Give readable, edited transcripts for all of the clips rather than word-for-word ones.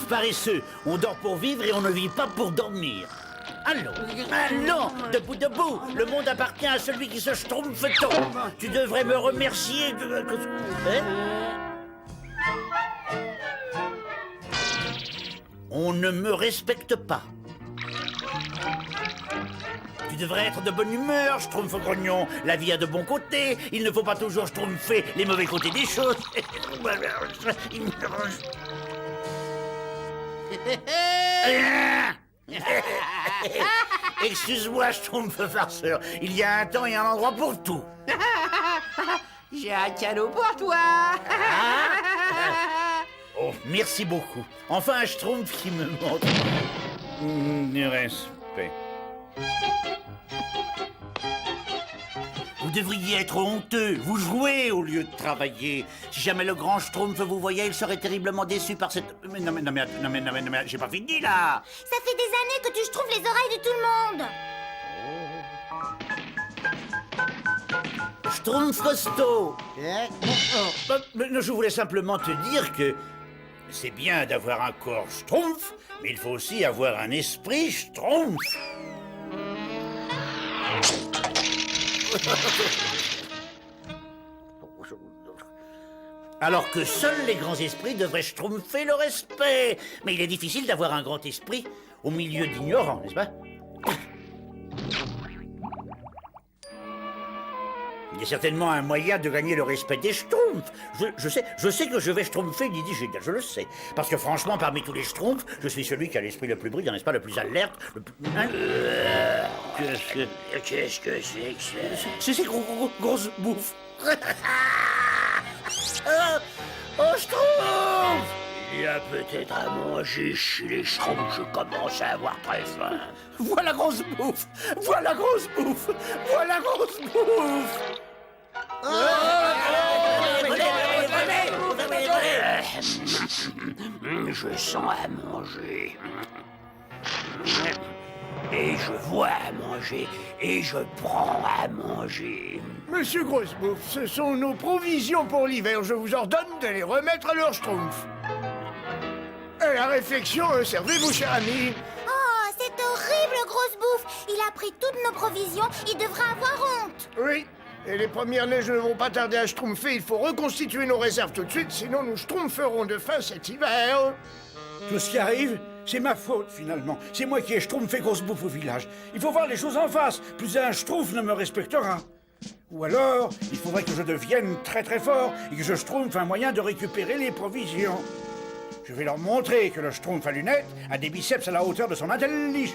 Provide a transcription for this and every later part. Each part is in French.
Schtroumpf paresseux. On dort pour vivre et on ne vit pas pour dormir. Allons, debout, le monde appartient à celui qui se schtroumpfe tôt. Tu devrais me remercier de... Hein? On ne me respecte pas. Tu devrais être de bonne humeur, schtroumpf grognon. La vie a de bons côtés. Il ne faut pas toujours schtroumpfer les mauvais côtés des choses. Excuse-moi, schtroumpf farceur. Il y a un temps et un endroit pour tout. J'ai un cadeau pour toi. Oh, merci beaucoup. Enfin, un schtroumpf qui me montre du respect. Vous devriez être honteux. Vous jouez au lieu de travailler. Si jamais le grand schtroumpf vous voyait, il serait terriblement déçu par cette... Non, mais, j'ai pas fini, là. Ça fait des années que tu schtroumpfes les oreilles de tout le monde. Schtroumpf costaud. Je voulais simplement te dire que c'est bien d'avoir un corps schtroumpf, mais il faut aussi avoir un esprit schtroumpf. Alors que seuls les grands esprits devraient schtroumpfer le respect. Mais il est difficile d'avoir un grand esprit au milieu d'ignorants, n'est-ce pas? Il y a certainement un moyen de gagner le respect des schtroumpfs. Je sais que je vais schtroumpfer une idée géniale, je le sais. Parce que franchement, parmi tous les schtroumpfs, je suis celui qui a l'esprit le plus brillant, n'est-ce pas, le plus alerte, le plus... Hein? Qu'est-ce que c'est que ça? C'est ces grosses bouffes. Oh, schtroumpf! Il y a peut-être à manger chez les schtroumpfs, je commence à avoir très faim. Voilà grosse bouffe! Voilà grosse bouffe! Voilà grosse bouffe! Je sens à manger. Et je vois à manger. Et je prends à manger. Monsieur Grossebouffe, ce sont nos provisions pour l'hiver. Je vous ordonne de les remettre à leur schtroumpf. Et la réflexion, servez-vous, cher ami. Oh, c'est horrible, grosse bouffe. Il a pris toutes nos provisions. Il devra avoir honte. Oui, et les premières neiges ne vont pas tarder à schtroumpfer. Il faut reconstituer nos réserves tout de suite, sinon nous schtroumpferons de faim cet hiver. Tout ce qui arrive, c'est ma faute, finalement. C'est moi qui ai schtroumpfé grosse bouffe au village. Il faut voir les choses en face. Plus un schtroumpf ne me respectera. Ou alors, il faudrait que je devienne très très fort et que je schtroumpfe un moyen de récupérer les provisions. Je vais leur montrer que le schtroumpf à lunettes a des biceps à la hauteur de son intelligence.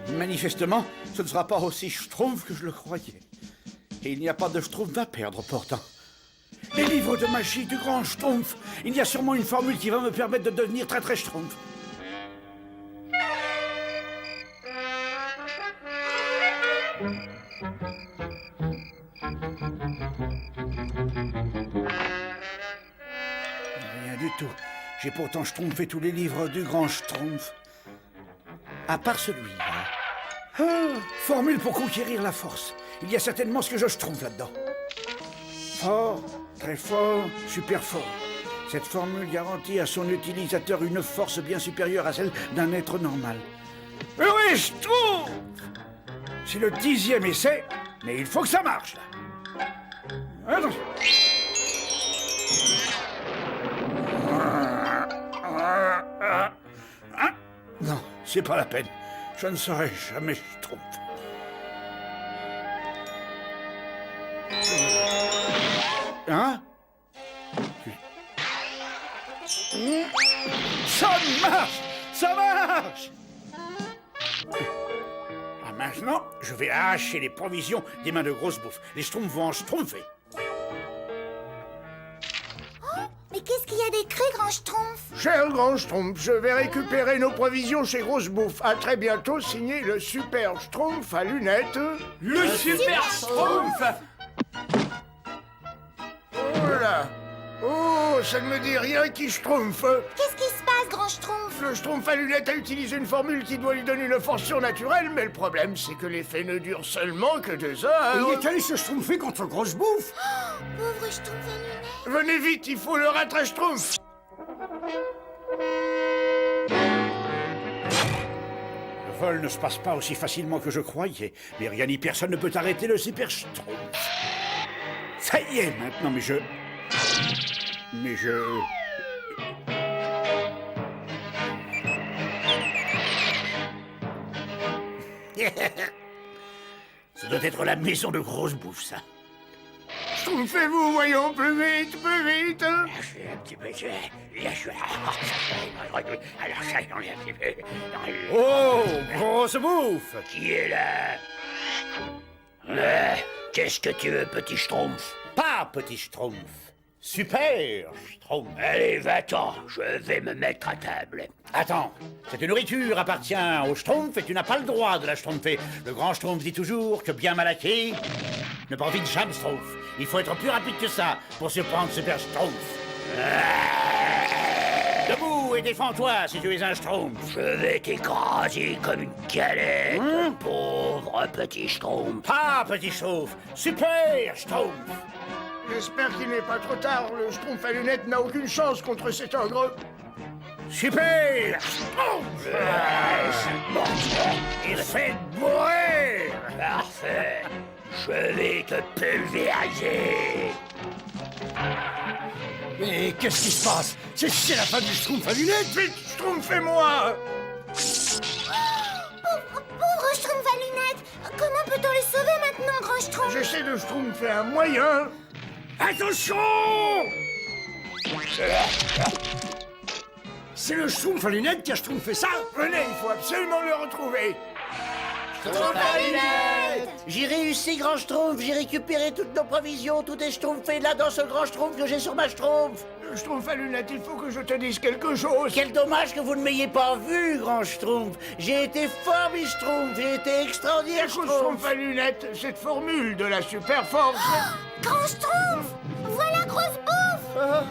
Manifestement, ce ne sera pas aussi schtroumpf que je le croyais. Et il n'y a pas de schtroumpf à perdre, pourtant. Les livres de magie du grand schtroumpf. Il y a sûrement une formule qui va me permettre de devenir très très schtroumpf. Rien du tout. J'ai pourtant schtroumpfé tous les livres du grand schtroumpf. À part celui-là. Ah, formule pour conquérir la force. Il y a certainement ce que je schtroumpfe là-dedans. Fort, très fort, super fort. Cette formule garantit à son utilisateur une force bien supérieure à celle d'un être normal. Mais oui, je trouve! C'est le 10e essai, mais il faut que ça marche, là. Attention. Hein? Non, c'est pas la peine. Je ne serai jamais schtroumpf. Hein? Ça marche! Ça marche! Ah, maintenant, je vais arracher les provisions des mains de grosse bouffe. Les schtroumpfs vont en schtroumpfer. Mais qu'est-ce qu'il y a d'écrit, grand schtroumpf? Cher grand schtroumpf, je vais récupérer nos provisions chez Grosse Bouffe. À très bientôt, signé le super schtroumpf à lunettes. Le super schtroumpf. Oh là! Oh, ça ne me dit rien qui schtroumpf. Qu'est-ce qui se passe, Grand Schtroumpf. Le Schtroumpf à lunettes a utilisé une formule qui doit lui donner une force surnaturelle, mais le problème, c'est que l'effet ne dure seulement que 2 heures. Il est allé se schtroumpfer contre Grosse Bouffe. Pauvre Schtroumpf à lunettes. Venez vite, il faut le rattraper, Schtroumpf. Le vol ne se passe pas aussi facilement que je croyais, mais rien ni personne ne peut arrêter le Super Schtroumpf. Ça y est, maintenant, mais je... Ça doit être la maison de Grosse Bouffe, ça. Schtroumpfez-vous, voyons, plus vite, plus vite. Je suis un petit peu... Là, je suis... Alors ça, j'en ai un petit peu... Oh, Grosse Bouffe! Qui est là? Qu'est-ce que tu veux, petit Schtroumpf? Pas Petit Schtroumpf, Super Schtroumpf. Allez, va-t'en, je vais me mettre à table. Attends, cette nourriture appartient au Schtroumpf et tu n'as pas le droit de la schtroumpfer. Le grand Schtroumpf dit toujours que bien mal acquis ne profite jamais Schtroumpf. Il faut être plus rapide que ça pour surprendre Super Schtroumpf. Debout et défends-toi si tu es un Schtroumpf. Je vais t'écraser comme une galette, pauvre petit Schtroumpf. Pas Petit Schtroumpf, Super Schtroumpf. J'espère qu'il n'est pas trop tard. Le Schtroumpf à lunettes n'a aucune chance contre cet ogre. Super Schtroumpf. Il fait bourrer. Parfait. Je vais te pulvériser. Mais qu'est-ce qui se passe? C'est la fin du Schtroumpf à lunettes. Vite, Schtroumpfez-moi. Pauvre Schtroumpf à lunettes. Comment peut-on le sauver maintenant, Grand Schtroumpf? J'essaie de Schtroumpfer un moyen. Attention! C'est le Schtroumpf à lunettes qui a schtroumpfé ça? Venez, il faut absolument le retrouver. J'ai réussi, Grand Schtroumpf. J'ai récupéré toutes nos provisions. Tout est schtroumpfé là dans ce Grand Schtroumpf que j'ai sur ma Schtroumpf. Le Schtroumpf à lunettes, il faut que je te dise quelque chose. Quel dommage que vous ne m'ayez pas vu, Grand Schtroumpf. J'ai été formidable, Schtroumpf. J'ai été extraordinaire, Écoute, Schtroumpf. Schtroumpf à lunettes, cette formule de la super force. Grand Schtroumpf. Voilà Grosse Bouffe.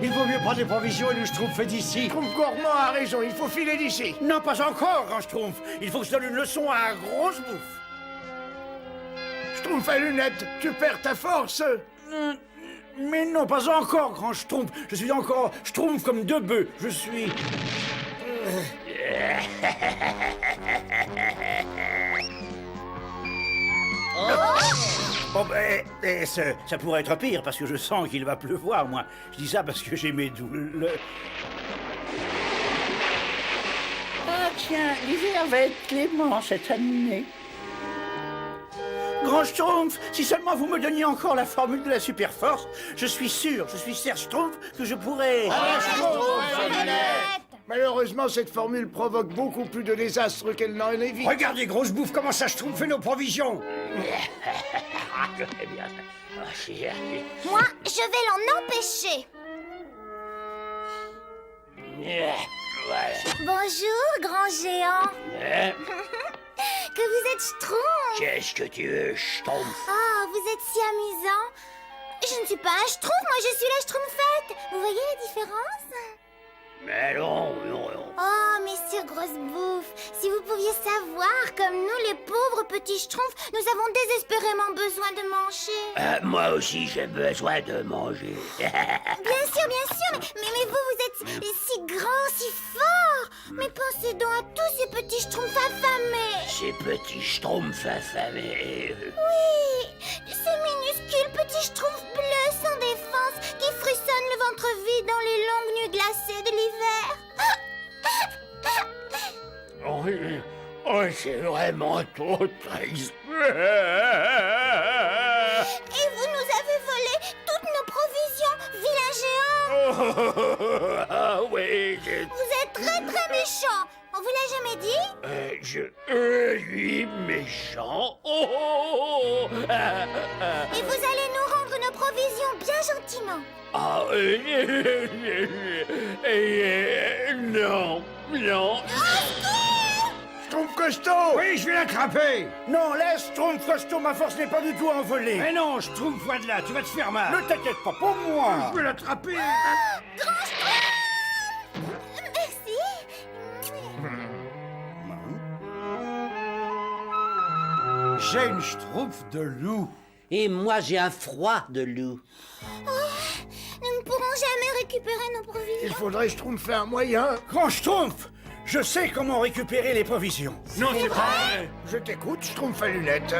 Il vaut mieux prendre des provisions et le Schtroumpf fait d'ici. Schtroumpf gourmand a raison, il faut filer d'ici. Non, pas encore, grand Schtroumpf. Il faut que je donne une leçon à Grosse Bouffe. Schtroumpf à lunettes, tu perds ta force. Mais non, pas encore, grand Schtroumpf. Je suis encore Schtroumpf comme 2 bœufs. Je suis... Bon, ça pourrait être pire, parce que je sens qu'il va pleuvoir, moi. Je dis ça parce que j'ai mes douleurs. Ah tiens, l'hiver va être clément cette année. Grand Schtroumpf, si seulement vous me donniez encore la formule de la super force, je suis Serge Schtroumpf, que je pourrais... Malheureusement, cette formule provoque beaucoup plus de désastres qu'elle n'en évite. Regardez, Grosse Bouffe, comment ça schtroumpfait nos provisions. Je fais bien ça. Ah, c'est... Moi, je vais l'en empêcher. Voilà. Bonjour, grand géant. Hein? Que vous êtes Schtroumpf. Qu'est-ce que tu veux, Schtroumpf? Oh, vous êtes si amusant. Je ne suis pas un Schtroumpf, moi je suis la Schtroumpfette. Vous voyez la différence? Mais non, non, non. Oh, messieurs Grosse Bouffe, si vous pouviez savoir, comme nous, les pauvres petits Schtroumpfs, nous avons désespérément besoin de manger. Moi aussi, j'ai besoin de manger. Bien sûr, mais vous êtes si grands, si forts. Mais pensez donc à tous ces petits Schtroumpfs affamés. Ces petits Schtroumpfs affamés. Oui, ces minuscules petits Schtroumpfs bleus sans défense qui frissonnent le ventre vide dans les longues nuits glacées de l'hiver. Oh, c'est vraiment trop triste. Et vous nous avez volé toutes nos provisions, vilain géant. Ah oui, Vous êtes très méchant. On vous l'a jamais dit? je suis méchant. Et vous allez nous rendre nos provisions bien gentiment. Ah, non, non. Schtroumpf costaud. Oui, je vais l'attraper. Non, laisse, Schtroumpf costaud, ma force n'est pas du tout envolée. Mais non, Schtroumpf, va de là, tu vas te faire mal. Ne t'inquiète pas, pour moi. Je vais l'attraper. Grand Schtroumpf. j'ai une schtroumpf de loup. Et moi, j'ai un froid de loup. Nous ne pourrons jamais récupérer nos Il provisions. faudrait schtroumpfer un moyen. Grand Schtroumpf, je sais comment récupérer les provisions. Non, c'est vrai. Je t'écoute, schtroumpf à lunettes.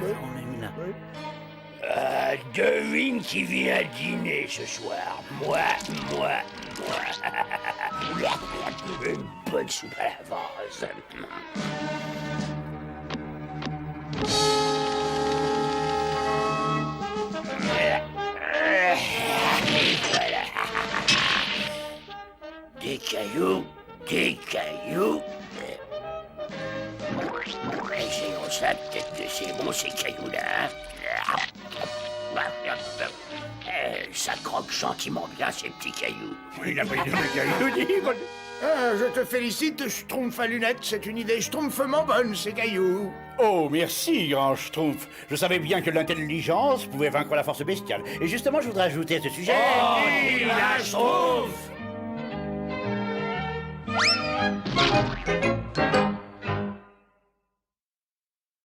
On est là. Devine qui vient dîner ce soir. Moi. Une bonne soupe à la vase. Et voilà. Des cailloux. Essayons ça, peut-être que c'est bon ces cailloux-là. Ça croque gentiment bien ces petits cailloux. Il a pris des cailloux. Je te félicite, schtroumpf à lunettes. C'est une idée schtroumpfement bonne, ces cailloux. Oh, merci, grand Schtroumpf. Je savais bien que l'intelligence pouvait vaincre la force bestiale. Et justement, je voudrais ajouter à ce sujet... Il la Schtroumpf.